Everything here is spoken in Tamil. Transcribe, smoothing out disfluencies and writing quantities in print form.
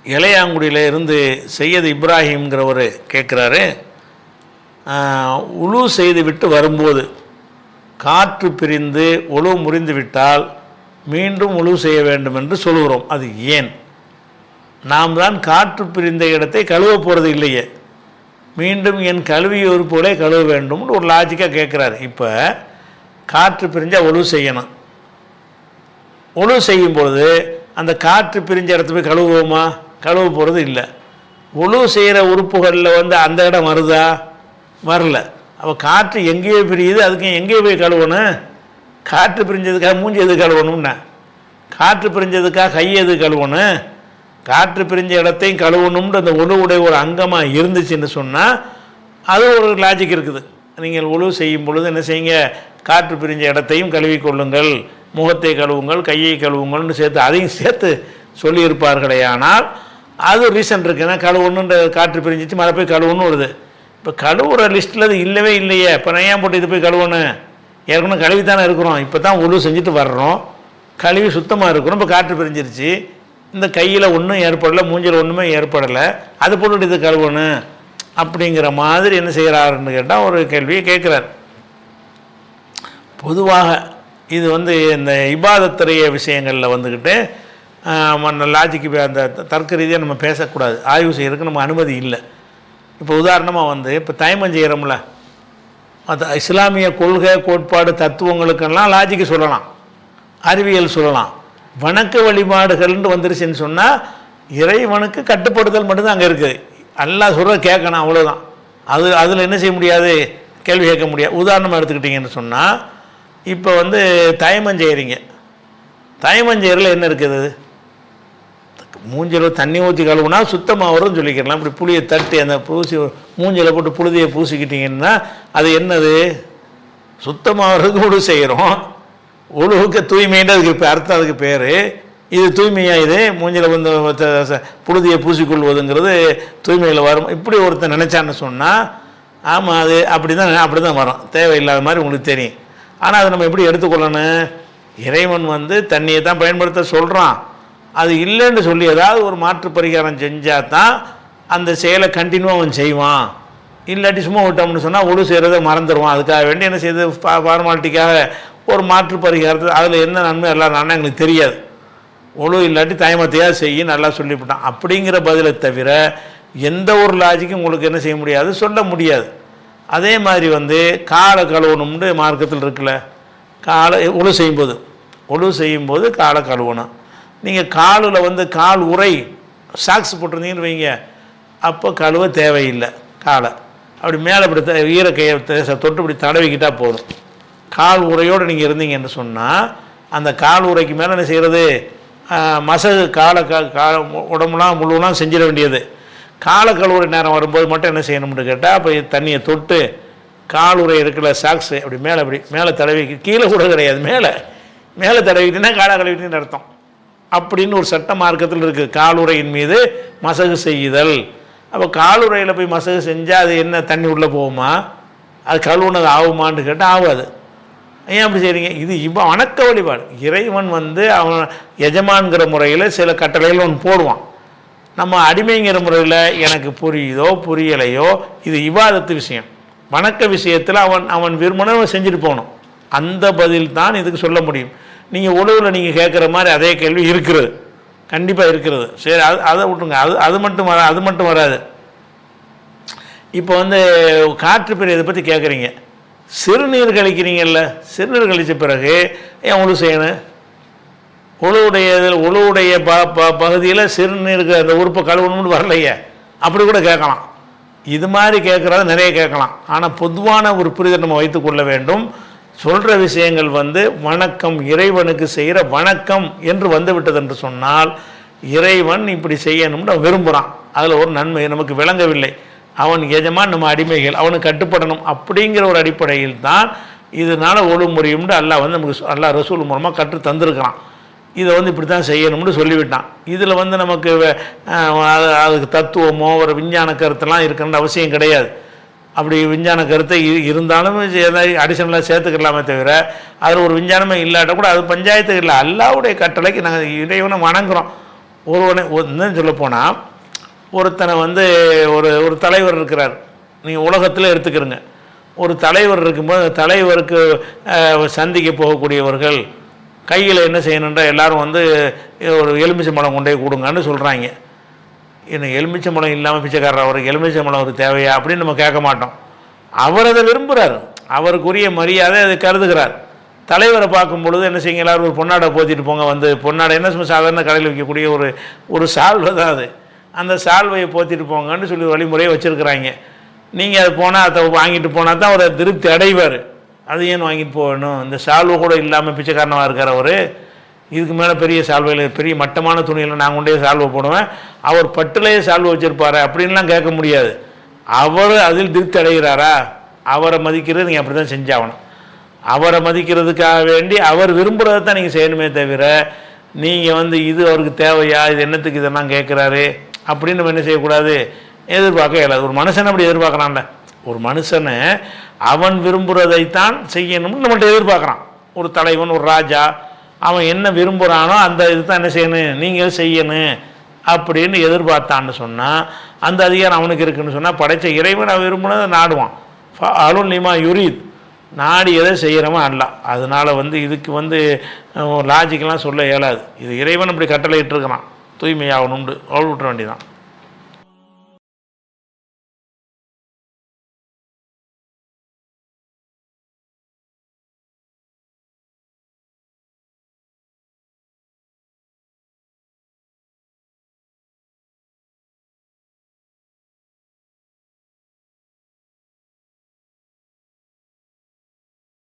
இளையாங்குடியில் இருந்து சையது இப்ராஹிம்ங்கிறவர் கேட்குறாரு, உழு செய்து விட்டு வரும்போது காற்று பிரிந்து உழு முறிந்து விட்டால் மீண்டும் உழு செய்ய வேண்டும் என்று சொல்கிறோம். அது ஏன்? நாம் தான் காற்று பிரிந்த இடத்தை கழுவ போகிறது இல்லையே, மீண்டும் என் கழுவிய உறுப்புகளை கழுவ வேண்டும்னு ஒரு லாஜிக்காக கேட்குறாரு. இப்போ காற்று பிரிஞ்சால் உழு செய்யணும். உழு செய்யும் பொழுது அந்த காற்று பிரிஞ்ச இடத்த போய் கழுவுவோமா? கழுவ போகிறது இல்லை. உழு செய்கிற உறுப்புகளில் அந்த இடம் வருதா? வரல. அப்போ காற்று எங்கேயோ பிரியுது, அதுக்கு எங்கேயோ போய் கழுவணும்? காற்று பிரிஞ்சதுக்காக மூஞ்சி எது கழுவணும்னா? காற்று பிரிஞ்சதுக்காக கை எது கழுவணும்? காற்று பிரிஞ்ச இடத்தையும் கழுவணும்னு அந்த உழுவுடைய ஒரு அங்கமாக இருந்துச்சுன்னு சொன்னால் அது ஒரு லாஜிக் இருக்குது. நீங்கள் உழு செய்யும் பொழுது என்ன செய்யுங்க, காற்று பிரிஞ்ச இடத்தையும் கழுவிக்கொள்ளுங்கள், முகத்தை கழுவுங்கள், கையை கழுவுங்கள்னு சேர்த்து அதையும் சேர்த்து சொல்லியிருப்பார்களே. ஆனால் அது ரீசன் இருக்குன்னா கழுவணுன்ற காற்று பிரிஞ்சிச்சு மழை போய் கழுவுன்னு வருது. இப்போ கழுவுற லிஸ்ட்டில் அது இல்லவே இல்லையே. இப்போ நான் ஏன் போட்டு இது போய் கழுவணும்? ஏற்கனவே கழுவி தானே இருக்கிறோம். இப்போ தான் உழு செஞ்சுட்டு வர்றோம், கழுவி சுத்தமாக இருக்கிறோம். இப்போ காற்று பிரிஞ்சிருச்சு, இந்த கையில் ஒன்றும் ஏற்படலை, மூஞ்சில் ஒன்றுமே ஏற்படலை, அது போட்டு இது கழுவணும் அப்படிங்கிற மாதிரி என்ன செய்கிறாருன்னு கேட்டால் ஒரு கேள்வியை கேட்குறார். பொதுவாக இது இந்த இபாதத்துறைய விஷயங்களில் வந்துக்கிட்டு லாஜிக்கு அந்த தர்க்க ரீதியாக நம்ம பேசக்கூடாது, ஆய்வு செய்கிறதுக்கு நம்ம அனுமதி இல்லை. இப்போ உதாரணமாக இப்போ தயமம் செய்கிறோம்ல, அது இஸ்லாமிய கொள்கை கோட்பாடு தத்துவங்களுக்கெல்லாம் லாஜிக்கு சொல்லலாம், அறிவியல் சொல்லலாம். வணக்க வழிபாடுகள்னு வந்துருச்சுன்னு சொன்னால் இறைவனுக்கு கட்டுப்படுதல் மட்டும்தான் அங்கே இருக்குது. அல்லாஹ் சொல்கிற கேட்கணும், அவ்வளோதான். அதில் என்ன செய்ய முடியாது, கேள்வி கேட்க முடியாது. உதாரணமாக எடுத்துக்கிட்டிங்கன்னு சொன்னால் இப்போ தயமம் செய்கிறீங்க. தயமம் செய்கிறதுல என்ன இருக்குது? மூஞ்சில் தண்ணி ஊற்றி கழுவுனா சுத்தமாக வரும்னு சொல்லிக்கிறலாம். இப்படி புளியை தட்டி அந்த பூசி மூஞ்சில் போட்டு புழுதியை பூசிக்கிட்டிங்கன்னா அது என்னது? சுத்தமாகிறதுக்கு உழு செய்கிறோம். உழுவுக்கு தூய்மைன்ற அதுக்கு இப்போ அர்த்தம், அதுக்கு பேர். இது தூய்மையாக, இது மூஞ்சில் புழுதியை பூசிக்கொள்வதுங்கிறது தூய்மையில் வரும். இப்படி ஒருத்தர் நினச்சான்னு சொன்னால் ஆமாம், அது அப்படி தான் வரும், தேவையில்லாத மாதிரி உங்களுக்கு தெரியும். ஆனால் அதை நம்ம எப்படி எடுத்துக்கொள்ளணும்? இறைவன் தண்ணியை தான் பயன்படுத்த சொல்கிறான், அது இல்லைன்னு சொல்லி ஏதாவது ஒரு மாற்று பரிகாரம் செஞ்சால் தான் அந்த செயலை கண்டினியூவாக அவன் செய்வான். இல்லாட்டி சும்மா விட்டோம்னு சொன்னால் உழு செய்கிறத மறந்துடுவான். அதுக்காக வேண்டி என்ன செய்யுது, ஃபார்மாலிட்டிக்காக ஒரு மாற்று பரிகாரத்தை, அதில் என்ன நன்மை எல்லாம் நானே எங்களுக்கு தெரியாது, உழு இல்லாட்டி தயமத்தையாக செய்ய நல்லா சொல்லிவிட்டான் அப்படிங்கிற பதிலை தவிர எந்த ஒரு லாஜிக்கும் உங்களுக்கு என்ன செய்ய முடியாது, சொல்ல முடியாது. அதே மாதிரி காலை கழுவணும்னு மார்க்கத்தில் இருக்குல்ல, காலை உழு செய்யும்போது காலை கழுவணும். நீங்கள் காலில் கால் உரை சாக்ஸ் போட்டிருந்தீங்கன்னு வைங்க, அப்போ கழுவ தேவையில்லை. காலை அப்படி மேலே இப்படி ஈரக்கையை தொட்டு இப்படி தடவிக்கிட்டால் போதும். கால் உரையோடு நீங்கள் இருந்தீங்கன்னு சொன்னால் அந்த கால் உரைக்கு மேலே என்ன செய்கிறது, மசகு காலை உடம்புலாம் முழுவலாம் செஞ்சிட வேண்டியது. காலை கழுவுற நேரம் வரும்போது மட்டும் என்ன செய்யணும்னு கேட்டால், அப்போ தண்ணியை தொட்டு கால் உரை இருக்குல்ல சாக்ஸு அப்படி மேலே தடவி, கீழே கூட கிடையாது, மேலே தடவிக்கிட்டீங்கன்னா காலை கழுவிட்டின்னு அர்த்தம். அப்படின்னு ஒரு சட்ட மார்க்கத்தில் இருக்குது, காலுறையின் மீது மசகு செய்யுதல். அப்போ காலுறையில் போய் மசகு செஞ்சால் அது என்ன தண்ணி உள்ளே போகுமா, அது கழுவுனது ஆகுமான்னு கேட்டால் ஆகாது. ஏன் அப்படி செய்கிறீங்க? இது வணக்க வழிபாடு. இறைவன் அவன் எஜமான்கிற முறையில் சில கட்டளைகள் அவன் போடுவான். நம்ம அடிமைங்கிற முறையில் எனக்கு புரியுதோ புரியலையோ, இது இபாதத்து விஷயம். வணக்க விஷயத்தில் அவன் விரும்பினவன் செஞ்சுட்டு போகணும். அந்த பதில் தான் இதுக்கு சொல்ல முடியும். நீங்கள் உழவில் நீங்கள் கேட்குற மாதிரி அதே கேள்வி இருக்கிறது, கண்டிப்பாக இருக்கிறது. சரி, அதை விட்டுங்க, அது மட்டும் வராது. இப்போ காற்று பிரியதை பற்றி கேட்குறீங்க, சிறுநீர் கழிக்கிறீங்கல்ல, சிறுநீர் கழித்த பிறகு ஏன் உழு செய்யணும்? உழுவுடைய பகுதியில் சிறுநீருக்கு அந்த உறுப்பை கழுவணும்னு வரலையே, அப்படி கூட கேட்கலாம். இது மாதிரி கேட்குறத நிறைய கேட்கலாம். ஆனால் பொதுவான ஒரு புரிதல் நம்ம வைத்துக்கொள்ள வேண்டும். சொல்கிற விஷயங்கள் வணக்கம், இறைவனுக்கு செய்கிற வணக்கம் என்று வந்துவிட்டது என்று சொன்னால் இறைவன் இப்படி செய்யணும்னு அவன் விரும்புகிறான். அதில் ஒரு நன்மை நமக்கு விளங்கவில்லை. அவன் எஜமான், நம்ம அடிமைகள், அவனுக்கு கட்டுப்படணும் அப்படிங்கிற ஒரு அடிப்படையில் தான் இதனால் ஒழு முறையும்னு அல்லாஹ் நமக்கு அல்லாஹ் ரசூல் மூலமாக கற்று தந்திருக்கிறான். இதை இப்படி தான் செய்யணும்னு சொல்லிவிட்டான். இதில் நமக்கு அதுக்கு தத்துவமோ ஒரு விஞ்ஞான கருத்தெல்லாம் இருக்கிற அவசியம் கிடையாது. அப்படி விஞ்ஞான கருத்தை இருந்தாலும் அடிஷனலாக சேர்த்துக்கலாமே தவிர அதில் ஒரு விஞ்ஞானமே இல்லாட்ட கூட அது பஞ்சாயத்து இல்லை. அல்லாஹ்வுடைய கட்டளைக்கு நாங்கள் இறைவனை வணங்குகிறோம். இன்னும் சொல்லப்போனால் ஒருத்தனை வந்து ஒரு தலைவர் இருக்கிறார், நீங்கள் உலகத்தில் எடுத்துக்கிறங்க. ஒரு தலைவர் இருக்கும்போது தலைவருக்கு சந்திக்க போகக்கூடியவர்கள் கையில் என்ன செய்யணுன்றா எல்லோரும் வந்து ஒரு எலுமிச்சை மலம் கொண்டே கொடுங்கன்னு சொல்கிறாங்க. என்ன எலுமிச்சை மலம் இல்லாமல் பிச்சைக்காரர் அவருக்கு எலுமிச்சை மலம் ஒரு தேவையா அப்படின்னு நம்ம கேட்க மாட்டோம். அவர் அதை விரும்புகிறார், அவருக்குரிய மரியாதை அதை கருதுகிறார். தலைவரை பார்க்கும் பொழுது என்ன செய்யுங்க, எல்லோரும் ஒரு பொன்னாடை போத்திட்டு போங்க. வந்து பொன்னாடை என்ன சாதாரண கடையில் வைக்கக்கூடிய ஒரு சால்வை தான் அது. அந்த சால்வையை போத்திட்டு போங்கன்னு சொல்லி வழிமுறையை வச்சுருக்குறாங்க. நீங்கள் அது போனால் அதை வாங்கிட்டு போனால் தான் அவர் திருப்தி அடைவார். அது ஏன் வாங்கிட்டு போகணும்? இந்த சால்வை கூட இல்லாமல் பிச்சைக்காரனமாக இருக்கார் அவர். இதுக்கு மேலே பெரிய சால்வையில் பெரிய மட்டமான துணியில் நான் கொண்டே சால்வை போடுவேன், அவர் பட்டுலேயே சால்வை வச்சுருப்பார் அப்படின்லாம் கேட்க முடியாது. அவர் அதில் திருப்தி அடைகிறாரா? அவரை மதிக்கிறது நீங்கள் அப்படி தான் செஞ்சாகணும். அவரை மதிக்கிறதுக்காக வேண்டி அவர் விரும்புகிறத தான் நீங்கள் செய்யணுமே தவிர நீங்கள் வந்து இது அவருக்கு தேவையா, இது என்னத்துக்கு இதெல்லாம் கேட்குறாரு அப்படின்னு நம்ம என்ன செய்யக்கூடாது, எதிர்பார்க்க இயலாது. ஒரு மனுஷனை அப்படி எதிர்பார்க்குறான்ல, ஒரு மனுஷனை அவன் விரும்புகிறதைத்தான் செய்யணும்னு நம்மள்ட்ட எதிர்பார்க்குறான். ஒரு தலைவன், ஒரு ராஜா, அவன் என்ன விரும்புகிறானோ அந்த இது தான் என்ன செய்யணும், நீங்கள் செய்யணும் அப்படின்னு எதிர்பார்த்தான்னு சொன்னால் அந்த அதிகாரம் அவனுக்கு இருக்குன்னு சொன்னால் படைத்த இறைவன் அவன் விரும்பினதை நாடுவான். அருள் நிமா யுரீத், நாடி எதை செய்கிறவன் அல்ல. அதனால் வந்து இதுக்கு வந்து லாஜிக்கெலாம் சொல்ல இயலாது. இது இறைவன் இப்படி கட்டளை இட்டுருக்கிறான், தூய்மையாகணும்னு அவள் விட்டுற வேண்டியதான்.